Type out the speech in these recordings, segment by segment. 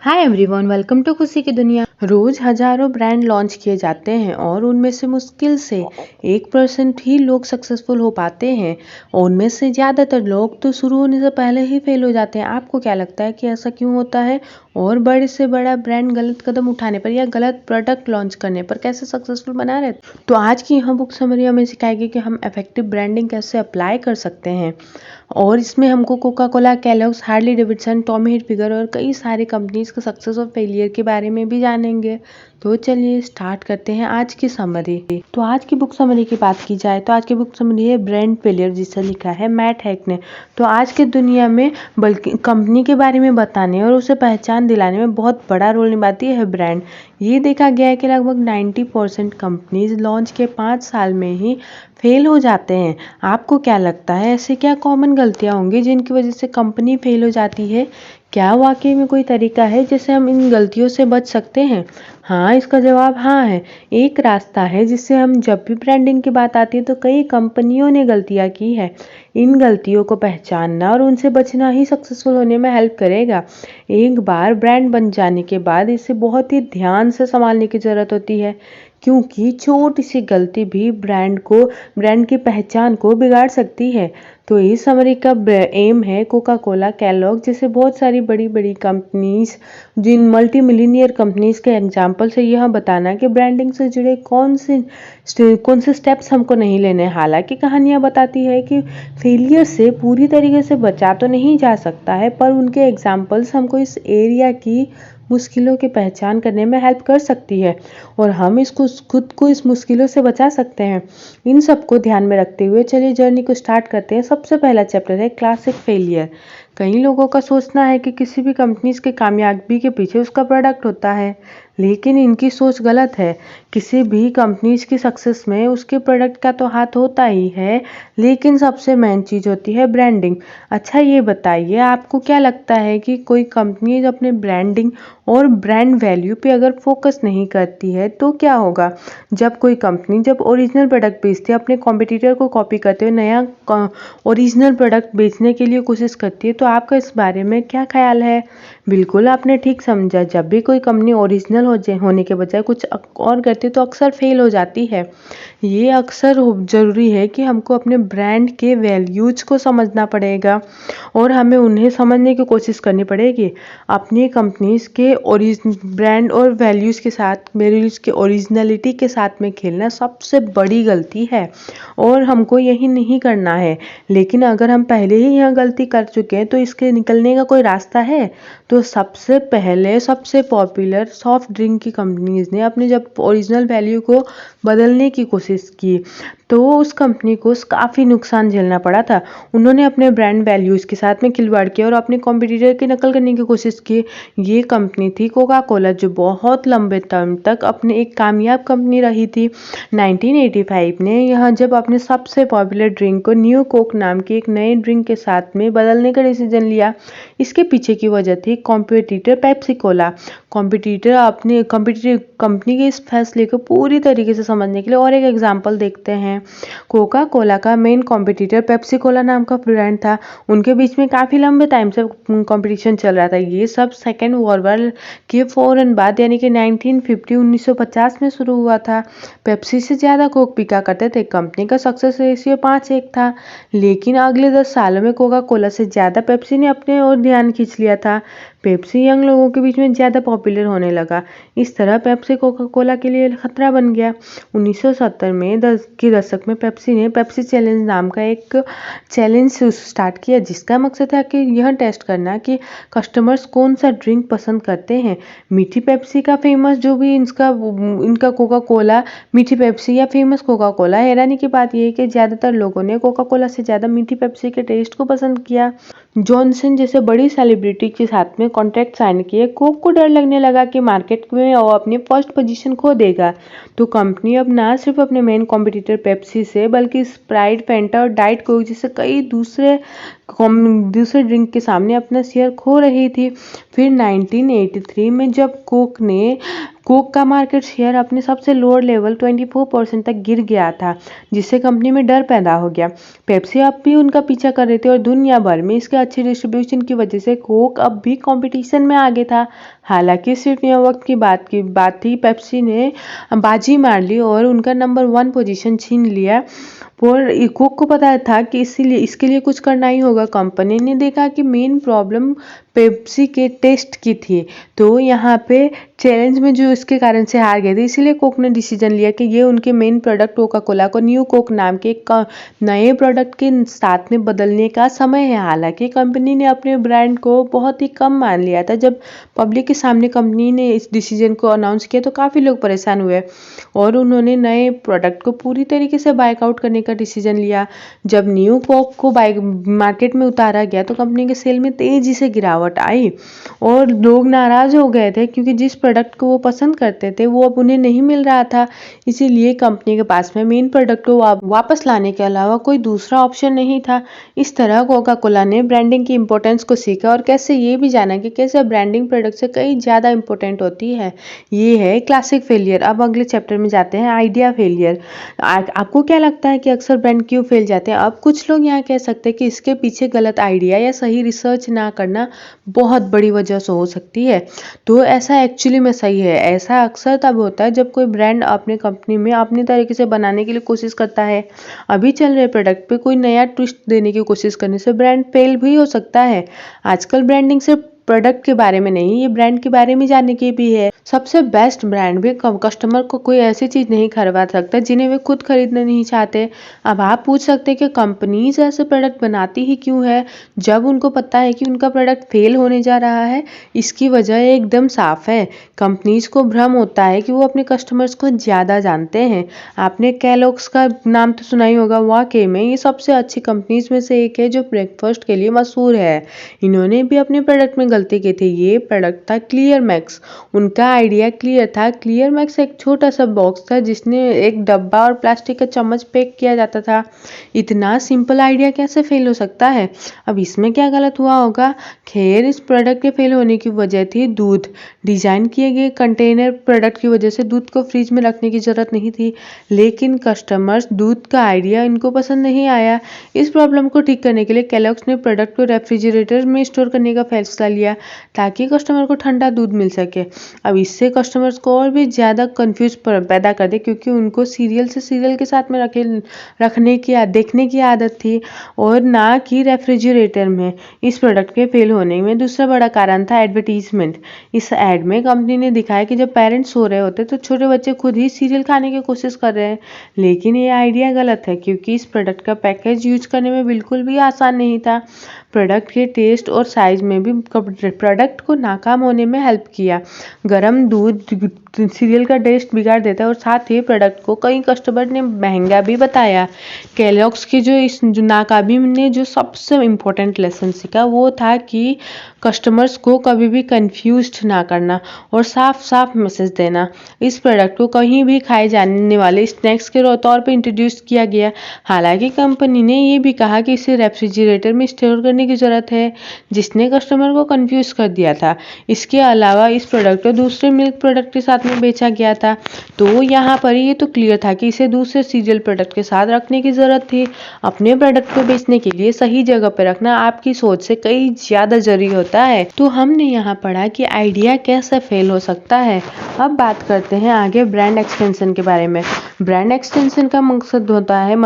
Hi everyone, welcome to खुशी की दुनिया। रोज हजारों ब्रांड लॉन्च किए जाते हैं और उनमें से मुश्किल से 1% ही लोग सक्सेसफुल हो पाते हैं। और उनमें से ज़्यादातर लोग तो शुरू होने से पहले ही फेल हो जाते हैं। आपको क्या लगता है कि ऐसा क्यों होता है? और बड़े से बड़ा ब्रांड गलत कदम उठाने पर या गलत प्रोडक्ट लॉन्च करने पर कैसे सक्सेसफुल बना रहे? तो आज की यह बुक समरी हमें सिखाएगी कि हम इफेक्टिव ब्रांडिंग कैसे अप्लाई कर सकते हैं। और इसमें हमको Coca Cola, Kellogg's, Harley Davidson, Tommy Hilfiger और कई सारी कंपनीज के सक्सेस और फेलियर के बारे में भी जानेंगे। तो चलिए स्टार्ट करते हैं आज की समरी। तो आज की बुक समरी की बात की जाए तो आज की बुक समरी है ब्रांड फेलियर, जिसे लिखा है मैट हैक ने। तो आज की दुनिया में बल्कि कंपनी के बारे में बताने और उसे पहचान दिलाने में बहुत बड़ा रोल निभाती है ब्रांड। ये देखा गया है कि लगभग 90% कंपनीज लॉन्च के 5 साल में ही फेल हो जाते हैं। आपको क्या लगता है, ऐसे क्या कॉमन गलतियां होंगी जिनकी वजह से कंपनी फेल हो जाती है? क्या वाकई में कोई तरीका है जिससे हम इन गलतियों से बच सकते हैं? हाँ, इसका जवाब हाँ है। एक रास्ता है जिससे हम जब भी ब्रांडिंग की बात आती है तो कई कंपनियों ने गलतियां की है। इन गलतियों को पहचानना और उनसे बचना ही सक्सेसफुल होने में हेल्प करेगा। एक बार ब्रांड बन जाने के बाद इसे बहुत ही ध्यान से संभालने की जरूरत होती है, क्योंकि छोटी सी गलती भी ब्रांड की पहचान को बिगाड़ सकती है। तो इस समरी का एम है कोका कोला, केलॉग जैसे बहुत सारी बड़ी बड़ी कंपनीज, जिन मल्टी मिलीनियर कंपनीज के एग्जाम्पल से यह बताना कि ब्रांडिंग से जुड़े कौन से स्टेप्स हमको नहीं लेने। हालांकि कहानियां बताती है कि फेलियर से पूरी तरीके से बचा तो नहीं जा सकता है, पर उनके एग्जाम्पल्स हमको इस एरिया की मुश्किलों की पहचान करने में हेल्प कर सकती है और हम इसको खुद को इस मुश्किलों से बचा सकते हैं। इन सबको ध्यान में रखते हुए चलिए जर्नी को स्टार्ट करते हैं। सबसे पहला चैप्टर है क्लासिक फेलियर। कई लोगों का सोचना है कि किसी भी कंपनी के कामयाबी के पीछे उसका प्रोडक्ट होता है, लेकिन इनकी सोच गलत है। किसी भी कंपनीज की सक्सेस में उसके प्रोडक्ट का तो हाथ होता ही है, लेकिन सबसे मेन चीज़ होती है ब्रांडिंग। अच्छा, ये बताइए आपको क्या लगता है कि कोई कंपनी अपने ब्रांडिंग और ब्रांड वैल्यू पे अगर फोकस नहीं करती है तो क्या होगा? जब कोई कंपनी जब ओरिजिनल प्रोडक्ट बेचती है, अपने कॉम्पिटिटर को कॉपी करते हुए नया ओरिजिनल प्रोडक्ट बेचने के लिए कोशिश करती है, तो आपका इस बारे में क्या ख्याल है? बिल्कुल, आपने ठीक समझा। जब भी कोई कंपनी ओरिजिनल होने के बजाय कुछ और करती है तो अक्सर फेल हो जाती है। ये अक्सर ज़रूरी है कि हमको अपने ब्रांड के वैल्यूज को समझना पड़ेगा और हमें उन्हें समझने की कोशिश करनी पड़ेगी। अपनी कंपनीज के ब्रांड और वैल्यूज के ओरिजिनलिटी के साथ में खेलना सबसे बड़ी गलती है और हमको यही नहीं करना है। लेकिन अगर हम पहले ही यह गलती कर चुके हैं तो इसके निकलने का कोई रास्ता है? तो सबसे पहले सबसे पॉपुलर सॉफ्ट ड्रिंक की कंपनीज ने अपने जब ओरिजिनल वैल्यू को बदलने की कोशिश की तो उस कंपनी को काफ़ी नुकसान झेलना पड़ा था। उन्होंने अपने ब्रांड वैल्यूज़ के साथ में खिलवाड़ किया और अपने कॉम्पिटिटर की नकल करने की कोशिश की। ये कंपनी थी कोका कोला, जो बहुत लंबे टाइम तक अपने एक कामयाब कंपनी रही थी। 1985 ने यह जब अपने सबसे पॉपुलर ड्रिंक को न्यू कोक नाम की एक नए ड्रिंक के साथ में बदलने का डिसीजन लिया। इसके पीछे की वजह थी competitor Pepsi Cola. Competitive company के इस फैसले को पूरी तरीके से समझने के लिए और एक एग्जाम्पल देखते हैं। कोका कोला का मेन कॉम्पिटिटर पेप्सी कोला नाम का ब्रांड था। उनके बीच में काफ़ी लंबे टाइम से कंपटीशन चल रहा था। ये सब सेकेंड वर्ल्ड के फौरन बाद यानी कि 1950 में शुरू हुआ था। पेप्सी से ज़्यादा कोक बिका करते थे। कंपनी का सक्सेस रेशियो 5-1 था, लेकिन अगले 10 सालों में कोका कोला से ज़्यादा पेप्सी ने अपने और ध्यान खींच लिया था। पेप्सी यंग लोगों के बीच में ज़्यादा पॉपुलर होने लगा। इस तरह पेप्सी कोका कोला के लिए खतरा बन गया। 1970 में के दशक में पेप्सी ने पेप्सी चैलेंज नाम का एक चैलेंज स्टार्ट किया, जिसका मकसद था कि यह टेस्ट करना कि कस्टमर्स कौन सा ड्रिंक पसंद करते हैं। मीठी पेप्सी का फेमस जो भी इनका कोका कोला, मीठी पेप्सी या फेमस कोका कोला। हैरानी की बात यह है कि ज़्यादातर लोगों ने कोका कोला से ज़्यादा मीठी पेप्सी के टेस्ट को पसंद किया। जॉनसन जैसे बड़ी सेलिब्रिटी के साथ में कॉन्ट्रैक्ट साइन किए। कोक को डर लगने लगा कि मार्केट में वो अपनी फर्स्ट पोजीशन खो देगा, तो कंपनी अब ना सिर्फ अपने मेन कॉम्पिटिटर पेप्सी से बल्कि स्प्राइट, फैंटा और डाइट कोक जैसे कई दूसरे ड्रिंक के सामने अपना शेयर खो रही थी। फिर 1983 में जब कोक का मार्केट शेयर अपने सबसे लोअर लेवल 24% तक गिर गया था, जिससे कंपनी में डर पैदा हो गया। पेप्सी अब भी उनका पीछा कर रही थी और दुनिया भर में इसके अच्छे डिस्ट्रीब्यूशन की वजह से कोक अब भी कंपटीशन में आगे था। हालांकि सिर्फ यह वक्त की बात थी, पेप्सी ने बाजी मार ली और उनका नंबर 1 पोजीशन छीन लिया। और कुक को पता था कि इसीलिए इसके लिए कुछ करना ही होगा। कंपनी ने देखा कि मेन प्रॉब्लम पेप्सी के टेस्ट की थी, तो यहाँ पे चैलेंज में जो इसके कारण से हार गए थे, इसीलिए कोक ने डिसीजन लिया कि ये उनके मेन प्रोडक्ट कोका कोला को न्यू कोक नाम के एक नए प्रोडक्ट के साथ में बदलने का समय है। हालांकि कंपनी ने अपने ब्रांड को बहुत ही कम मान लिया था। जब पब्लिक के सामने कंपनी ने इस डिसीजन को अनाउंस किया तो काफ़ी लोग परेशान हुए और उन्होंने नए प्रोडक्ट को पूरी तरीके से बाइकआउट करने का डिसीजन लिया। जब न्यू कोक को मार्केट में उतारा गया तो कंपनी के सेल में तेजी से गिरावट आई और लोग नाराज हो गए थे, क्योंकि जिस प्रोडक्ट को वो पसंद करते थे वो अब उन्हें नहीं मिल रहा था। इसीलिए कंपनी के पास में मेन प्रोडक्ट को वापस लाने के अलावा कोई दूसरा ऑप्शन नहीं था। इस तरह कोका कोला ने ब्रांडिंग की इंपॉर्टेंस को सीखा और कैसे ये भी जाना कि कैसे ब्रांडिंग प्रोडक्ट से कई ज़्यादा इंपॉर्टेंट होती है। ये है क्लासिक फेलियर। अब अगले चैप्टर में जाते हैं, आइडिया फेलियर। आपको क्या लगता है कि अक्सर ब्रांड क्यों फेल जाते हैं? अब कुछ लोग यहाँ कह सकते हैं कि इसके पीछे गलत आइडिया या सही रिसर्च ना करना बहुत बड़ी वजह से हो सकती है। तो ऐसा एक्चुअली में सही है। ऐसा अक्सर तब होता है जब कोई ब्रांड अपने कंपनी में अपनी तरीके से बनाने के लिए कोशिश करता है। अभी चल रहे प्रोडक्ट पे कोई नया ट्विस्ट देने की कोशिश करने से ब्रांड फेल भी हो सकता है। आजकल ब्रांडिंग सिर्फ प्रोडक्ट के बारे में नहीं, ये ब्रांड के बारे में जानने की भी है। सबसे बेस्ट ब्रांड भी कस्टमर को कोई ऐसी चीज़ नहीं खरीदवा सकता जिन्हें वे खुद खरीदना नहीं चाहते। अब आप पूछ सकते हैं कि कंपनीज ऐसे प्रोडक्ट बनाती ही क्यों है जब उनको पता है कि उनका प्रोडक्ट फेल होने जा रहा है? इसकी वजह एकदम साफ है। कंपनीज को भ्रम होता है कि वो अपने कस्टमर्स को ज़्यादा जानते हैं। आपने कैलॉग्स का नाम तो सुना ही होगा। वाकई में ये सबसे अच्छी कंपनीज में से एक है जो ब्रेकफास्ट के लिए मशहूर है। इन्होंने भी अपने प्रोडक्ट में गलती की थी। ये प्रोडक्ट था क्लियर मैक्स। उनका आइडिया क्लियर था। क्लियर मैक्स एक छोटा सा बॉक्स था जिसने एक डब्बा और प्लास्टिक का चम्मच पैक किया जाता था। इतना सिंपल आइडिया कैसे फेल हो सकता है? अब इसमें क्या गलत हुआ होगा? खैर, इस प्रोडक्ट के फेल होने की वजह थी दूध। डिजाइन किए गए कंटेनर प्रोडक्ट की वजह से दूध को फ्रिज में रखने की जरूरत नहीं थी, लेकिन कस्टमर्स दूध का आइडिया इनको पसंद नहीं आया। इस प्रॉब्लम को ठीक करने के लिए केलॉग्स ने प्रोडक्ट को रेफ्रिजरेटर में स्टोर करने का फैसला लिया ताकि कस्टमर को ठंडा दूध मिल सके। अब इससे कस्टमर्स को और भी ज़्यादा कंफ्यूज पैदा कर दे, क्योंकि उनको सीरियल के साथ में देखने की आदत थी और ना कि रेफ्रिजरेटर में। इस प्रोडक्ट के फेल होने में दूसरा बड़ा कारण था एडवर्टीजमेंट। इस एड में कंपनी ने दिखाया कि जब पेरेंट्स सो रहे होते तो छोटे बच्चे खुद ही सीरियल खाने की कोशिश कर रहे हैं, लेकिन ये आइडिया गलत है क्योंकि इस प्रोडक्ट का पैकेज यूज करने में बिल्कुल भी आसान नहीं था। प्रोडक्ट के टेस्ट और साइज में भी प्रोडक्ट को नाकाम होने में हेल्प किया। गरम दूध सीरियल का टेस्ट बिगाड़ देता है और साथ ही प्रोडक्ट को कई कस्टमर ने महंगा भी बताया। केलॉग्स की जो नाकामी ने जो सबसे इम्पोर्टेंट लेसन सीखा वो था कि कस्टमर्स को कभी भी कंफ्यूज्ड ना करना और साफ साफ मैसेज देना। इस प्रोडक्ट को कहीं भी खाए जाने वाले स्नैक्स के तौर पर इंट्रोड्यूस किया गया। हालांकि कंपनी ने ये भी कहा कि इसे रेफ्रिजरेटर में स्टोर करने की ज़रूरत है, जिसने कस्टमर को कंफ्यूज कर दिया था। इसके अलावा इस प्रोडक्ट को दूसरे मिल्क प्रोडक्ट के साथ में बेचा गया था, तो यहाँ पर ये तो क्लियर था कि इसे दूसरे सीरियल प्रोडक्ट के साथ रखने की ज़रूरत थी। अपने प्रोडक्ट को बेचने के लिए सही जगह पर रखना आपकी सोच से कई ज़्यादा जरूरी होता है। तो हमने यहाँ पढ़ा कि आइडिया कैसे फेल हो सकता है। अब बात करते हैं आगे ब्रांड एक्सटेंशन के बारे में। ब्रांड एक्सटेंशन का मकसद होता है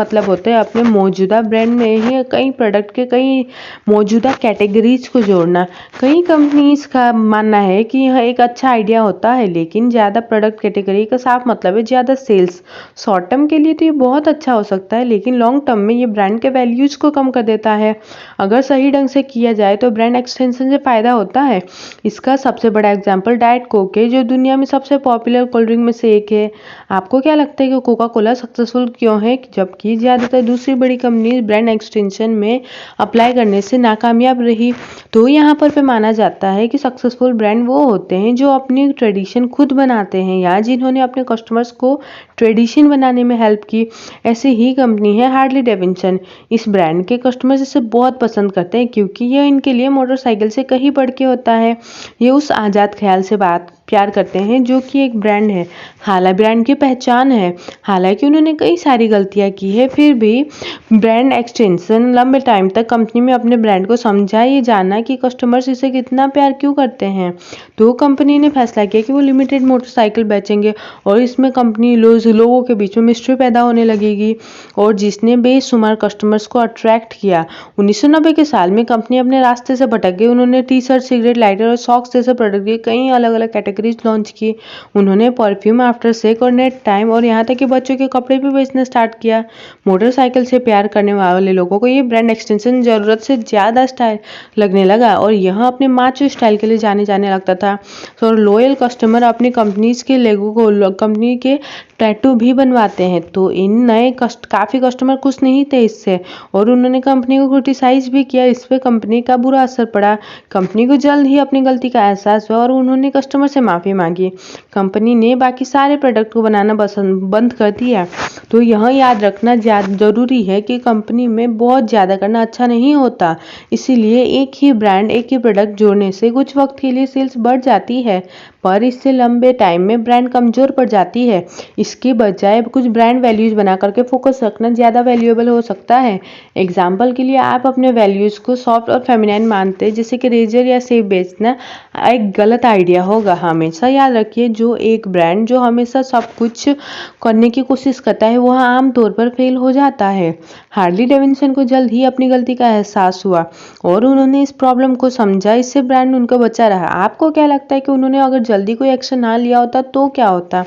अपने मौजूदा ब्रांड में ही कई प्रोडक्ट के कई मौजूदा कैटेगरीज को जोड़ना। कई कंपनीज का मानना है कि यह एक अच्छा आइडिया होता है, लेकिन ज़्यादा प्रोडक्ट कैटेगरी का साफ मतलब है ज़्यादा सेल्स। शॉर्ट टर्म के लिए तो ये बहुत अच्छा हो सकता है, लेकिन लॉन्ग टर्म में ये ब्रांड के वैल्यूज को कम कर देता है। अगर सही ढंग से किया जाए तो ब्रांड एक्सटेंशन से फ़ायदा होता है। इसका सबसे बड़ा एग्जाम्पल डाइट कोक है, जो दुनिया में सबसे पॉपुलर कोल्ड ड्रिंक में से एक है। आपको क्या लगता है कि कोका कोला सक्सेसफुल क्यों है, जबकि ज़्यादातर दूसरी बड़ी कंपनी ब्रांड एक्सटेंशन में अप्लाई करने से नाकामयाब रही? तो यहाँ पर माना जाता है कि सक्सेसफुल ब्रांड वो होते हैं जो अपनी ट्रेडिशन खुद बनाते हैं या जिन्होंने अपने कस्टमर्स को ट्रेडिशन बनाने में हेल्प की। ऐसे ही कंपनी है हार्ले डेविडसन। इस ब्रांड के कस्टमर्स इसे बहुत पसंद करते हैं क्योंकि यह इनके लिए मोटरसाइकिल से कहीं बढ़ के होता है। ये उस आज़ाद ख्याल से बात प्यार करते हैं जो कि एक ब्रांड है, हालांकि ब्रांड की पहचान है। हालांकि उन्होंने कई सारी गलतियां की है, फिर भी ब्रांड एक्सटेंशन लंबे टाइम तक कंपनी में अपने ब्रांड को समझा, ये जाना कि कस्टमर्स इसे कितना प्यार क्यों करते हैं। तो कंपनी ने फैसला किया कि वो लिमिटेड मोटरसाइकिल बेचेंगे और इसमें कंपनी लोगों के बीच में मिस्ट्री पैदा होने लगेगी, और जिसने बेशुमार कस्टमर्स को अट्रैक्ट किया। 1990 के साल में कंपनी अपने रास्ते से भटक गई। उन्होंने टी शर्ट, सिगरेट, लाइटर और सॉक्स जैसे प्रोडक्ट की कई अलग अलग कैटेगरीज लॉन्च की। उन्होंने परफ्यूम, आफ्टर सेक और नेट टाइम और यहाँ तक कि बच्चों के कपड़े भी बेचना स्टार्ट किया। मोटरसाइकिल से प्यार करने वाले लोगों को ये ब्रांड एक्सटेंशन जरूरत से ज्यादा स्टाइल लगने लगा और यह अपने माचो स्टाइल के लिए जाने लगता था। तो लॉयल कस्टमर अपनी कंपनीज के लोगों को कंपनी के टैटू भी बनवाते हैं। तो इन नए काफी कस्टमर खुश नहीं थे इससे, और उन्होंने कंपनी को क्रिटिसाइज भी किया। इस पे कंपनी का बुरा असर पड़ा। कंपनी को जल्द ही अपनी गलती का एहसास हुआ और उन्होंने कस्टमर से माफी मांगी। कंपनी ने बाकी सारे प्रोडक्ट को बनाना बंद कर दिया। तो यह याद रखना जरूरी है कि कंपनी में बहुत ज्यादा करना अच्छा नहीं होता। इसीलिए एक ही ब्रांड, एक ही प्रोडक्ट जोड़ने से कुछ वक्त के लिए सेल्स बढ़ जाती है, पर इससे लंबे टाइम में ब्रांड कमजोर पड़ जाती है। इसके बजाय कुछ ब्रांड वैल्यूज बना करके फोकस रखना ज्यादा वैल्यूएबल हो सकता है। एग्जाम्पल के लिए आप अपने वैल्यूज को सॉफ्ट और फेमिनाइन मानते हैं, जैसे कि रेजर या सेब बेचना एक गलत आइडिया होगा। हमेशा याद रखिए, जो एक ब्रांड जो हमेशा सब कुछ करने की कोशिश करता है वह आमतौर पर फेल हो जाता है। हार्ली डेविडसन को जल्द ही अपनी गलती का एहसास हुआ और उन्होंने इस प्रॉब्लम को समझा, इससे ब्रांड उनका बचा रहा। आपको क्या लगता है कि उन्होंने अगर जल्दी कोई एक्शन ना लिया होता तो क्या होता,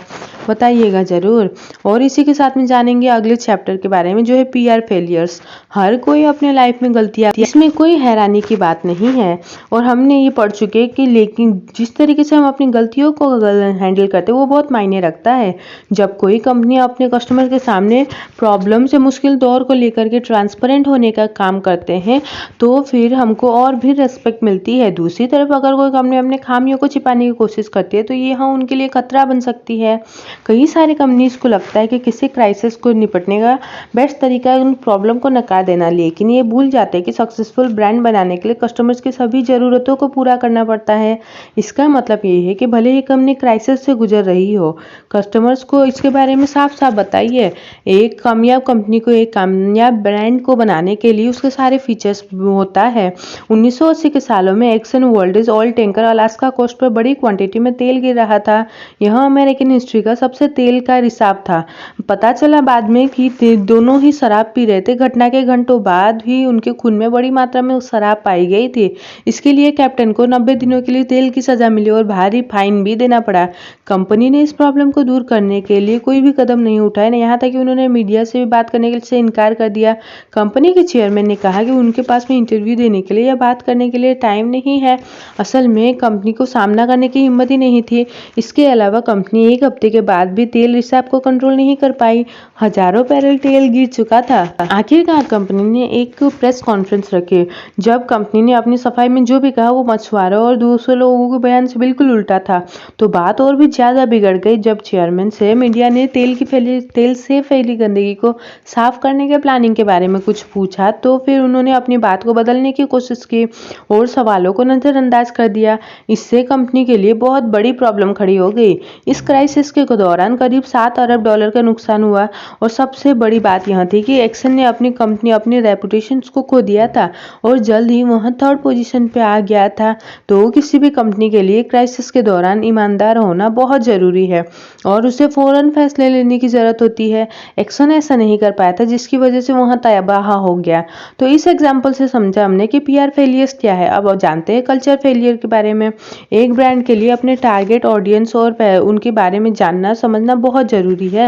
बताइएगा जरूर। और इसी के साथ में जानेंगे अगले चैप्टर के बारे में, जो है पीआर फेलियर्स। हर कोई अपने लाइफ में गलतियां, इसमें कोई हैरानी की बात नहीं है और हमने ये पढ़ चुके कि लेकिन जिस तरीके से हम अपनी गलतियों को हैंडल करते हैं वो बहुत मायने रखता है। जब कोई कंपनी अपने कस्टमर के सामने प्रॉब्लम से मुश्किल दौर को लेकर के ट्रांसपेरेंट होने का काम करते हैं तो फिर हमको और भी रेस्पेक्ट मिलती है। दूसरी तरफ अगर कोई कंपनी अपने खामियों को छिपाने की कोशिश करती है तो ये उनके लिए खतरा बन सकती है। कई सारे कंपनीज को लगता है कि किसी क्राइसिस को निपटने का बेस्ट तरीका है उन प्रॉब्लम को नकार देना, लेकिन ये भूल जाते हैं कि सक्सेसफुल ब्रांड बनाने के लिए कस्टमर्स की सभी जरूरतों को पूरा करना पड़ता है। इसका मतलब ये है कि भले ही कंपनी क्राइसिस से गुजर रही हो, कस्टमर्स को इसके बारे में साफ साफ बताइए। एक कामयाब कंपनी को, एक कामयाब ब्रांड को बनाने के लिए उसके सारे फीचर्स होता है। 1980 के सालों में Exxon world oil tanker Alaska coast पर बड़ी क्वांटिटी में तेल गिर रहा था। यह अमेरिकन हिस्ट्री का सबसे तेल का रिसाव था। पता चला बाद में कि दोनों ही शराब पी रहे थे। घटना के घंटों बाद ही उनके खून में बड़ी मात्रा में शराब पाई गई थी। इसके लिए कैप्टन को 90 दिनों के लिए जेल की सजा मिली और भारी फाइन भी देना पड़ा। कंपनी ने इस प्रॉब्लम को दूर करने के लिए कोई भी कदम नहीं उठाए, यहाँ तक कि उन्होंने मीडिया से भी बात करने से इनकार कर दिया। कंपनी के चेयरमैन ने कहा कि उनके पास में इंटरव्यू देने के लिए या बात करने के लिए टाइम नहीं है। असल में कंपनी को सामना करने की हिम्मत ही नहीं थी। इसके अलावा कंपनी एक हफ्ते के बाद भी तेल रिसाव को कंट्रोल नहीं कर पाई। हजारों बैरल तेल गिर चुका था। आखिरकार कंपनी ने एक प्रेस कॉन्फ्रेंस रखी। जब कंपनी ने अपनी सफाई में जो भी कहा वो मछुआरों और दूसरे लोगों के बयान से बिल्कुल उल्टा था, तो बात और भी ज्यादा बिगड़ गई। जब चेयरमैन से मीडिया ने तेल से फैली गंदगी को साफ करने के प्लानिंग के बारे में कुछ पूछा तो फिर उन्होंने अपनी बात को बदलने की कोशिश की और सवालों को नजरअंदाज कर दिया। इससे कंपनी के लिए बहुत बड़ी प्रॉब्लम खड़ी हो गई। इस क्राइसिस के दौरान करीब $7 अरब का नुकसान हुआ और सबसे बड़ी बात यह थी कि एक्सन ने अपनी रेपुटेशन को खो दिया था और जल्द ही वह थर्ड पोजीशन पे आ गया था। तो किसी भी कंपनी के लिए क्राइसिस के दौरान ईमानदार होना बहुत जरूरी है और उसे फौरन फैसले लेने की जरूरत होती है। एक्सन ऐसा नहीं कर पाया था जिसकी वजह से वह तबाह हो गया। तो इस एग्जाम्पल से समझा हमने कि पीआर फेलियर्स क्या है। अब जानते हैं कल्चर फेलियर के बारे में। एक ब्रांड के लिए अपने टारगेट ऑडियंस और उनके बारे में जानना समझना बहुत जरूरी है।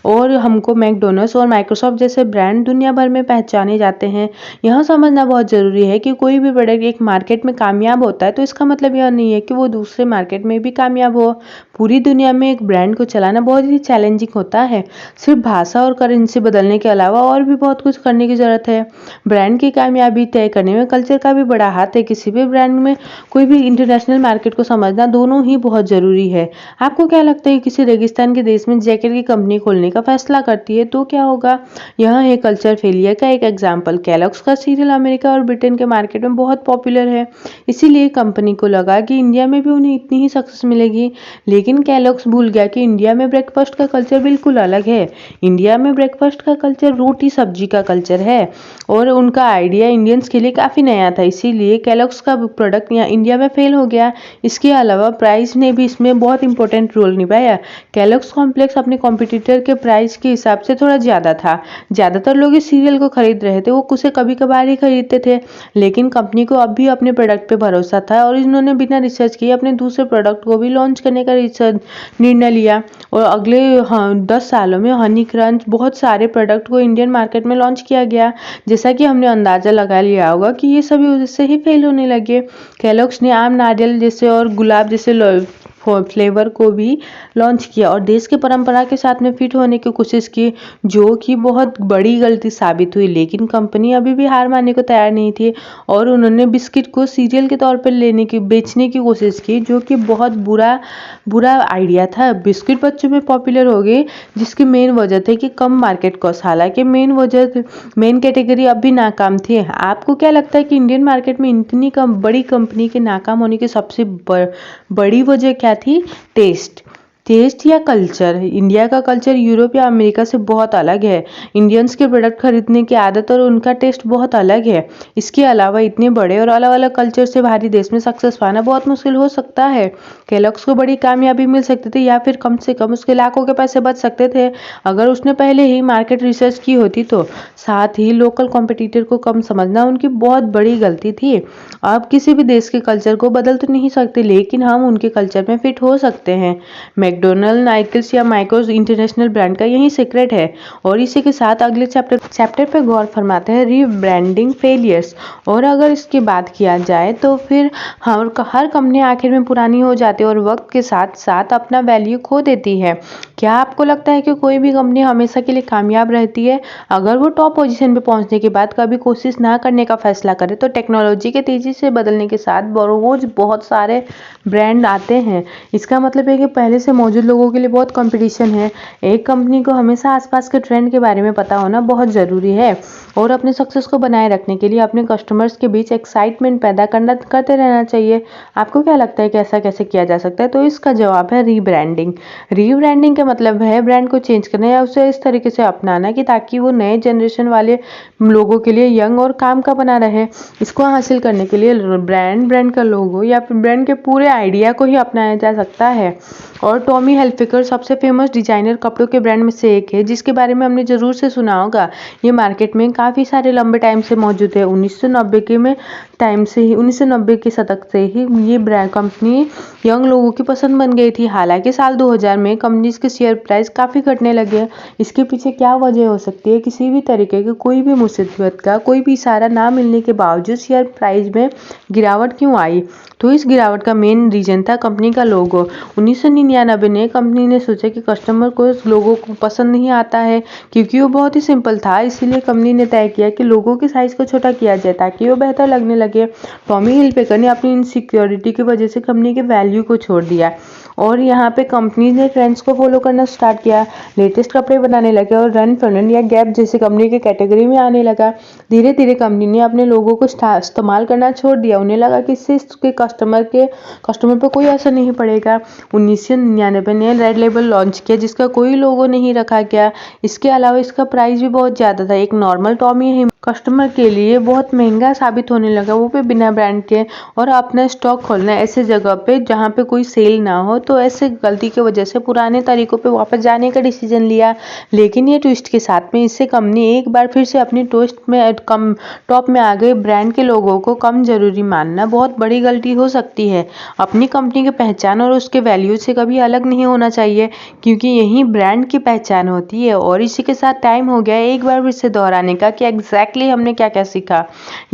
और हमको मैकडोनल्ड्स और माइक्रोसॉफ्ट जैसे ब्रांड दुनिया भर में पहचाने जाते हैं। यह समझना बहुत जरूरी है कि कोई भी प्रोडक्ट एक मार्केट में कामयाब होता है तो इसका मतलब यह नहीं है कि वो दूसरे मार्केट में भी कामयाब हो। पूरी दुनिया में एक ब्रांड को चलाना बहुत ही चैलेंजिंग होता है। सिर्फ भाषा और करेंसी बदलने के अलावा और भी बहुत कुछ करने की जरूरत है। ब्रांड की कामयाबी तय करने में कल्चर का भी बड़ा हाथ है। किसी भी ब्रांड में कोई भी इंटरनेशनल मार्केट को समझना दोनों ही बहुत जरूरी है। आपको क्या लगता है किसी रेगिस्तान के देश में जैकेट की कंपनी खोलने का फैसला करती है तो क्या होगा। यह है कल्चर फेलियर का एक एग्जाम्पल। कैलॉग्स का सीरियल अमेरिका और ब्रिटेन के मार्केट में बहुत पॉपुलर है, इसीलिए कंपनी को लगा कि इंडिया में भी उन्हें इतनी ही सक्सेस मिलेगी। लेकिन कैलॉग्स भूल गया कि इंडिया में ब्रेकफास्ट का कल्चर बिल्कुल अलग है। इंडिया में ब्रेकफास्ट का कल्चर रोटी सब्जी का कल्चर है और उनका आइडिया इंडियंस के लिए काफ़ी नया था, इसीलिए कैलॉग्स का प्रोडक्ट यहाँ इंडिया में फेल हो गया। इसके अलावा प्राइस ने भी इसमें बहुत इंपॉर्टेंट रोल निभाया। कैलॉग्स कॉम्प्लेक्स अपने कॉम्पिटिटर के प्राइस के हिसाब से थोड़ा ज़्यादा था। ज़्यादातर लोग इस सीरियल को खरीद रहे थे, वो उसे कभी कभार ही खरीदते थे, लेकिन कंपनी को अब भी अपने प्रोडक्ट पे भरोसा था और इन्होंने बिना रिसर्च किए अपने दूसरे प्रोडक्ट को भी लॉन्च करने का रिसर्च निर्णय लिया। और अगले 10 सालों में हनी क्रंच बहुत सारे प्रोडक्ट को इंडियन मार्केट में लॉन्च किया गया। जैसा कि हमने अंदाजा लगा लिया होगा कि ये सभी उससे ही फेल होने लगे। कैलॉग्स ने आम, नारियल जैसे और गुलाब जैसे फ्लेवर को भी लॉन्च किया और देश के परंपरा के साथ में फिट होने की कोशिश की, जो कि बहुत बड़ी गलती साबित हुई। लेकिन कंपनी अभी भी हार मानने को तैयार नहीं थी और उन्होंने बिस्किट को सीरियल के तौर पर बेचने की कोशिश की, जो कि बहुत बुरा आइडिया था। बिस्किट बच्चों में पॉपुलर हो गए, जिसकी मेन वजह थी कि कम मार्केट कॉस्ट। हालांकि मेन कैटेगरी अब भी नाकाम थी। आपको क्या लगता है कि इंडियन मार्केट में इतनी बड़ी कंपनी के नाकाम होने की सबसे बड़ी वजह क्या थी? टेस्ट या कल्चर। इंडिया का कल्चर यूरोप या अमेरिका से बहुत अलग है। इंडियंस के प्रोडक्ट खरीदने की आदत और उनका टेस्ट बहुत अलग है। इसके अलावा इतने बड़े और अलग अलग कल्चर से भारी देश में सक्सेस पाना बहुत मुश्किल हो सकता है। कैलॉग्स को बड़ी कामयाबी मिल सकती थी या फिर कम से कम उसके लाखों के पैसे बच सकते थे अगर उसने पहले ही मार्केट रिसर्च की होती तो। साथ ही लोकल कॉम्पिटिटर को कम समझना उनकी बहुत बड़ी गलती थी। आप किसी भी देश के कल्चर को बदल तो नहीं सकते, लेकिन हम उनके कल्चर में फिट हो सकते हैं। मैकडोनल्ड, नाइकिल्स या माइक्रोस इंटरनेशनल ब्रांड का यही सीक्रेट है। और इसी के साथ अगले चैप्टर पे गौर फरमाते हैं रीब्रांडिंग फेलियर्स। और अगर इसकी बात किया जाए तो फिर हर कंपनी आखिर में पुरानी हो जाती है और वक्त के साथ साथ अपना वैल्यू खो देती है। क्या आपको लगता है कि कोई भी कंपनी हमेशा के लिए कामयाब रहती है? अगर वो टॉप पोजीशन पे पहुंचने के बाद कभी कोशिश ना करने का फैसला करे तो टेक्नोलॉजी के तेजी से बदलने के साथ रोज बहुत सारे ब्रांड आते हैं। इसका मतलब है कि पहले से मौजूद लोगों के लिए बहुत कंपटीशन है। एक कंपनी को हमेशा आसपास के ट्रेंड के बारे में पता होना बहुत ज़रूरी है और अपने सक्सेस को बनाए रखने के लिए अपने कस्टमर्स के बीच एक्साइटमेंट पैदा करते रहना चाहिए। आपको क्या लगता है कि ऐसा कैसे किया जा सकता है? तो इसका जवाब है रीब्रांडिंग। रीब्रांडिंग का मतलब है ब्रांड को चेंज करना या उसे इस तरीके से अपनाना कि ताकि वो नए जनरेशन वाले लोगों के लिए यंग और काम का बना रहे। इसको हासिल करने के लिए ब्रांड का लोगो या फिर ब्रांड के पूरे आइडिया को ही अपनाया जा सकता है। और टॉमी हिल्फिगर सबसे फेमस डिजाइनर कपड़ों के ब्रांड में से एक है, जिसके बारे में हमने जरूर से सुना होगा। ये मार्केट में काफ़ी सारे लंबे टाइम से मौजूद है। 1990 के शतक से ही ये ब्रांड कंपनी यंग लोगों की पसंद बन गई थी। हालांकि साल 2000 में कंपनी के शेयर प्राइस काफ़ी घटने लगे। इसके पीछे क्या वजह हो सकती है? किसी भी तरीके की कोई भी मुसीबत का कोई भी इशारा ना मिलने के बावजूद शेयर प्राइस में गिरावट क्यों आई? तो इस गिरावट का मेन रीजन था कंपनी का लोगो। 1999 में कंपनी ने सोचा कि कस्टमर को इस लोगो को पसंद नहीं आता है क्योंकि वो बहुत ही सिंपल था। इसीलिए कंपनी ने तय किया कि लोगो के साइज को छोटा किया जाए ताकि वो बेहतर लगने लगे। टॉमी हिल्फिगर ने अपनी इनसिक्योरिटी की वजह से कंपनी के वैल्यू को छोड़ दिया और यहाँ पे कंपनी ने ट्रेंड्स को फॉलो करना स्टार्ट किया। लेटेस्ट कपड़े बनाने लगे और रन फलन या गैप जैसे कंपनी के कैटेगरी में आने लगा। धीरे धीरे कंपनी ने अपने लोगों को इस्तेमाल करना छोड़ दिया। उन्हें लगा कि इससे इसके कस्टमर पर कोई असर नहीं पड़ेगा। 1999 ने रेड लेबल लॉन्च किया जिसका कोई लोगो नहीं रखा गया। इसके अलावा इसका प्राइस भी बहुत ज़्यादा था। एक नॉर्मल टॉमी कस्टमर के लिए बहुत महंगा साबित होने लगा, वो भी बिना ब्रांड के। और अपना स्टॉक खोलना ऐसे जगह पे जहाँ पे कोई सेल ना हो, तो ऐसे गलती की वजह से पुराने तरीकों पे वापस जाने का डिसीजन लिया। लेकिन ये ट्विस्ट के साथ में इससे कंपनी एक बार फिर से अपनी टॉप में आ गई। ब्रांड के लोगों को कम जरूरी मानना बहुत बड़ी गलती हो सकती है। अपनी कंपनी की पहचान और उसके वैल्यू से कभी अलग नहीं होना चाहिए क्योंकि यही ब्रांड की पहचान होती है। और इसी के साथ टाइम हो गया एक बार फिर से दोहराने का कि एग्जैक्टली एग्जैक्टली हमने क्या क्या सीखा,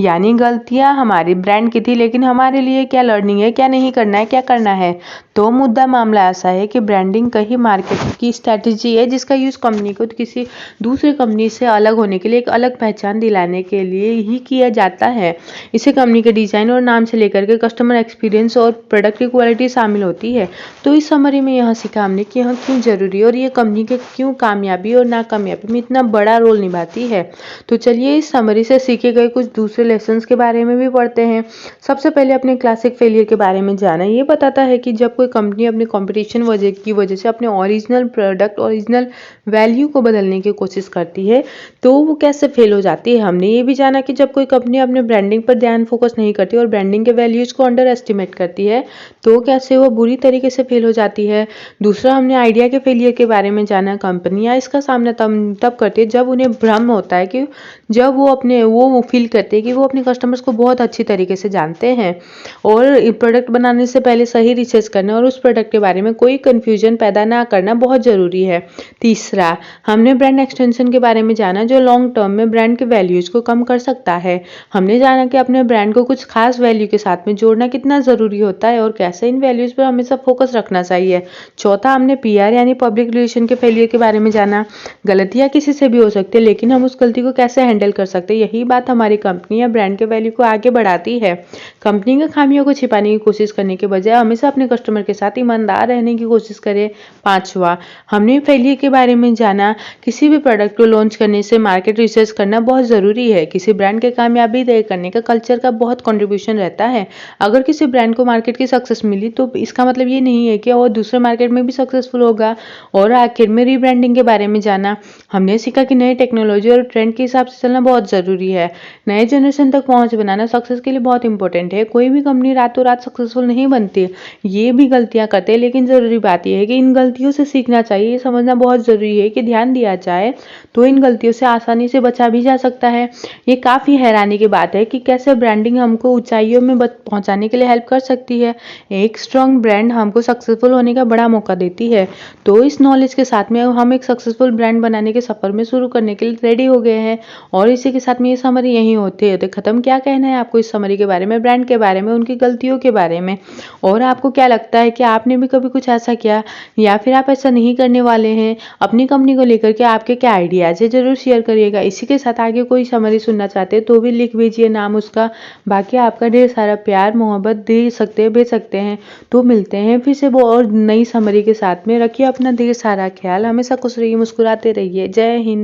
यानी गलतियां हमारी ब्रांड की थी लेकिन हमारे लिए क्या लर्निंग है, क्या नहीं करना है, क्या करना है। तो मुद्दा मामला ऐसा है कि ब्रांडिंग कहीं मार्केट की स्ट्रैटेजी है जिसका यूज कंपनी को किसी दूसरी कंपनी से अलग होने के लिए, एक अलग पहचान दिलाने के लिए ही किया जाता है। इसे कंपनी के डिजाइन और नाम से लेकर के कस्टमर एक्सपीरियंस और प्रोडक्ट की क्वालिटी शामिल होती है। तो इस समरी में यहाँ सीखा हमने कि यहाँ क्यों जरूरी है और ये कंपनी के क्यों कामयाबी और नाकामयाबी में इतना बड़ा रोल निभाती है। तो चलिए इस समरी से सीखे गए कुछ दूसरे लेसन्स के बारे में भी पढ़ते हैं। सबसे पहले अपने क्लासिक फेलियर के बारे में जाना। ये बताता है कि जब कोई कंपनी अपनी कंपटीशन की वजह से अपने ओरिजिनल प्रोडक्ट, ओरिजिनल वैल्यू को बदलने की कोशिश करती है तो वो कैसे फेल हो जाती है। हमने ये भी जाना कि जब कोई कंपनी अपने ब्रांडिंग पर ध्यान फोकस नहीं करती और ब्रांडिंग के वैल्यूज को अंडर एस्टिमेट करती है तो कैसे वो बुरी तरीके से फेल हो जाती है। दूसरा हमने आइडिया के फेलियर के बारे में जाना। कंपनियां इसका सामना तब करती है जब उन्हें भ्रम होता है कि जब वो फील करते हैं कि वो अपने कस्टमर्स को बहुत अच्छी तरीके से जानते हैं और प्रोडक्ट बनाने से पहले सही रिसर्च करना और उस प्रोडक्ट के बारे में कोई कंफ्यूजन पैदा ना करना बहुत जरूरी है। तीसरा हमने ब्रांड एक्सटेंशन के बारे में जाना जो लॉन्ग टर्म में ब्रांड के वैल्यूज को कम कर सकता है। हमने जाना कि अपने ब्रांड को कुछ खास वैल्यू के साथ में जोड़ना कितना जरूरी होता है और कैसे इन वैल्यूज पर हमेशा फोकस रखना चाहिए। चौथा हमने पीआर यानी पब्लिक रिलेशन के फेलियर के बारे में जाना। गलतियां किसी से भी हो सकती है लेकिन हम उस गलती को कैसे हैंडल कर सकते हैं, यही बात हमारी कंपनी या ब्रांड के वैल्यू को आगे बढ़ाती है। कंपनी के खामियों को छिपाने की कोशिश करने के बजाय हमेशा अपने कस्टमर के साथ ईमानदार रहने की कोशिश करें। पांचवा हमने फेलियर के बारे में जाना। किसी भी प्रोडक्ट को लॉन्च करने से मार्केट रिसर्च करना बहुत जरूरी है। किसी ब्रांड के कामयाबी तय करने का कल्चर का बहुत कंट्रीब्यूशन रहता है। अगर किसी ब्रांड को मार्केट की सक्सेस मिली तो इसका मतलब ये नहीं है कि वो दूसरे मार्केट में भी सक्सेसफुल होगा। और आखिर में रीब्रांडिंग के बारे में जाना। हमने सीखा कि नई टेक्नोलॉजी और ट्रेंड के हिसाब से चलना बहुत जरूरी है। नए जनरेशन तक पहुंच बनाना सक्सेस के लिए बहुत इंपॉर्टेंट है। कोई भी कंपनी रातों रात सक्सेसफुल नहीं बनती, ये भी गलतियां करते हैं लेकिन जरूरी बात यह है कि इन गलतियों से सीखना चाहिए। ये समझना बहुत जरूरी है कि ध्यान दिया जाए तो इन गलतियों से आसानी से बचा भी जा सकता है। ये काफी हैरानी की बात है कि कैसे ब्रांडिंग हमको ऊंचाइयों में पहुंचाने के लिए हेल्प कर सकती है। एक स्ट्रॉन्ग ब्रांड हमको सक्सेसफुल होने का बड़ा मौका देती है। तो इस नॉलेज के साथ में हम एक सक्सेसफुल ब्रांड बनाने के सफर में शुरू करने के लिए रेडी हो गए हैं। और इसी के साथ में ये समरी यही होती है। तो खत्म। क्या कहना है आपको इस समरी के बारे में, ब्रांड के बारे में, उनकी गलतियों के बारे में, और आपको क्या लगता है कि आपने भी कभी कुछ ऐसा किया या फिर आप ऐसा नहीं करने वाले हैं। अपनी कंपनी को लेकर के आपके क्या आइडियाज है जरूर शेयर करिएगा। इसी के साथ आगे कोई समरी सुनना चाहते हैं तो भी लिख भेजिए नाम उसका। बाकी आपका ढेर सारा प्यार मोहब्बत दे सकते हैं, भेज सकते हैं। तो मिलते हैं फिर से वो और नई समरी के साथ में। रखिए अपना ढेर सारा ख्याल, हमेशा खुश रहिए, मुस्कुराते रहिए। जय हिंद।